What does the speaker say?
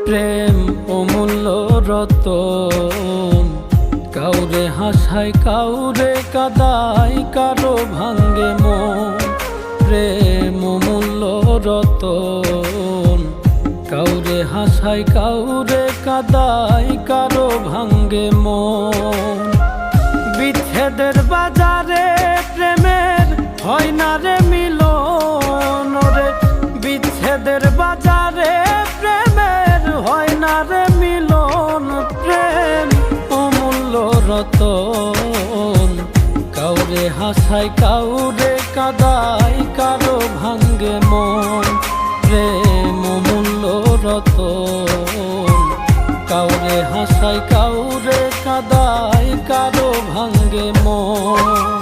প্রেম অমূল্য রতন, কাউরে হাসায় কাউরে কাদায়, কারো ভাঙ্গে মন। প্রেম অমূল্য রতন, কাউরে হাসায় কাউরে কাদায়, কারো ভাঙ্গে মন। বিচ্ছেদের বাজারে প্রেমের হয় না রে মিলন রে, বিচ্ছেদের বাজারে প্রেমের হয় না রে মিলন। প্রেম অমূল্য রতন, কাউরে হাসায় কাউরে কাদায়, কারো ভাঙ্গে মন। প্রেম অমূল্য রতন, কাউরে হাসায় কাউরে কাদায়, কারো ভাঙ্গে মন।